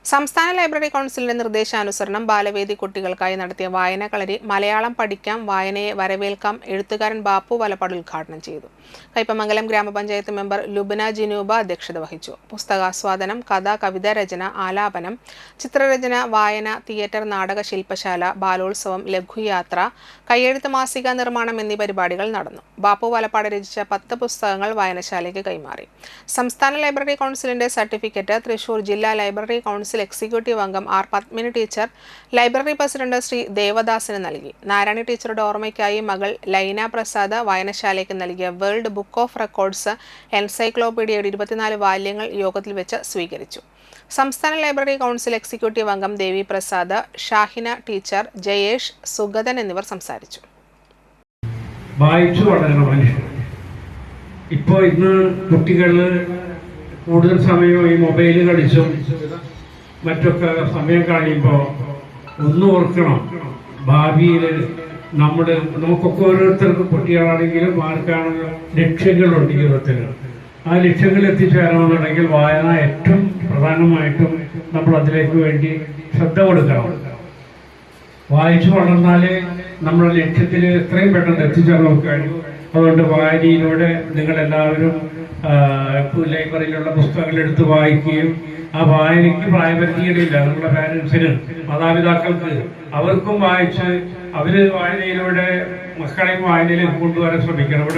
സംസ്ഥാന ലൈബ്രറി കൗൺസിലിന്റെ നിർദ്ദേശാനുസരണം ബാലവേദി കുട്ടികൾക്കായി നടത്തിയ വായനകളരി മലയാളം പഠിക്കാം വായനയെ വരവേൽക്കാം എഴുത്തുകാരൻ ബാപ്പു വലപ്പാട് ഉദ്ഘാടനം ചെയ്തു. കയ്പമംഗലം ഗ്രാമപഞ്ചായത്ത് മെമ്പർ ലുബന ജിനൂബ അധ്യക്ഷത വഹിച്ചു. പുസ്തകാസ്വാദനം, കഥ, കവിത രചന, ആലാപനം, ചിത്രരചന, വായന, തിയേറ്റർ, നാടക, ശില്പശാല, ബാലോത്സവം, ലഘുയാത്ര, കയ്യെഴുത്ത് മാസിക നിർമ്മാണം എന്നീ പരിപാടികൾ നടന്നു. ബാപ്പു വലപ്പാട് രചിച്ച 10 പുസ്തകങ്ങൾ വായനശാലയ്ക്ക് കൈമാറി. സംസ്ഥാന ലൈബ്രറി കൗൺസിലിന്റെ സർട്ടിഫിക്കറ്റ് തൃശൂർ ജില്ലാ ലൈബ്രറി കൗൺസിൽ എക്സിക്യൂട്ടീവ് അംഗം R Padmini teacher library president Shri ദേവദാസിന് നൽകി. നാരായണി ടീച്ചറുടെ ഓർമ്മയ്ക്കായി മകൾ ലൈന പ്രസാദ് വായനശാലയ്ക്ക് നൽകിയ വേൾഡ് ബുക്ക് ഓഫ് റെക്കോർഡ്സ് എൻസൈക്ലോപീഡിയയുടെ 24 വാല്യങ്ങൾ യോഗത്തിൽ വെച്ച് സ്വീകരിച്ചു. സംസ്ഥാന ലൈബ്രറി കൗൺസിൽ എക്സിക്യൂട്ടീവ് അംഗം ദേവി പ്രസാദ്, ഷാഹിന ടീച്ചർ, ജയേഷ്, സുഗതൻ എന്നിവർ സംസാരിച്ചു. വായിച്ചു വളരണം മനുഷ്യൻ. ഇപ്പോൾ ഇന്ന് കുട്ടികൾ കൂടുതൽ സമയം ഈ മൊബൈൽ കളിച്ചും മറ്റൊക്കെ സമയം കഴിയുമ്പോൾ ഒന്ന് ഓർക്കണം, ഭാവിയിൽ നമുക്കൊക്കെ ഓരോരുത്തർക്കും കുട്ടികളാണെങ്കിലും ആർക്കാണെങ്കിലും ലക്ഷ്യങ്ങളുണ്ട് ജീവിതത്തിൽ. ആ ലക്ഷ്യങ്ങൾ എത്തിച്ചേരണമെന്നുണ്ടെങ്കിൽ വായന ഏറ്റവും പ്രധാനമായിട്ടും നമ്മൾ അതിലേക്ക് വേണ്ടി ശ്രദ്ധ കൊടുക്കണം. വായിച്ചു വളർന്നാലേ നമ്മുടെ ലക്ഷ്യത്തിൽ എത്രയും പെട്ടെന്ന് എത്തിച്ചേരാൻ കഴിയും. അതുകൊണ്ട് വായനയിലൂടെ നിങ്ങളെല്ലാവരും ലൈബ്രറിയിലുള്ള പുസ്തകങ്ങൾ എടുത്ത് വായിക്കുകയും ആ വായനയ്ക്ക് പ്രായപരിധികളില്ല. നിങ്ങളുടെ പാരൻസിന്, മാതാപിതാക്കൾക്ക് അവർക്കും വായിച്ച് അവർ വായനയിലൂടെ മക്കളെയും വായനയിലേക്ക് കൊണ്ടുവരാൻ ശ്രമിക്കണം.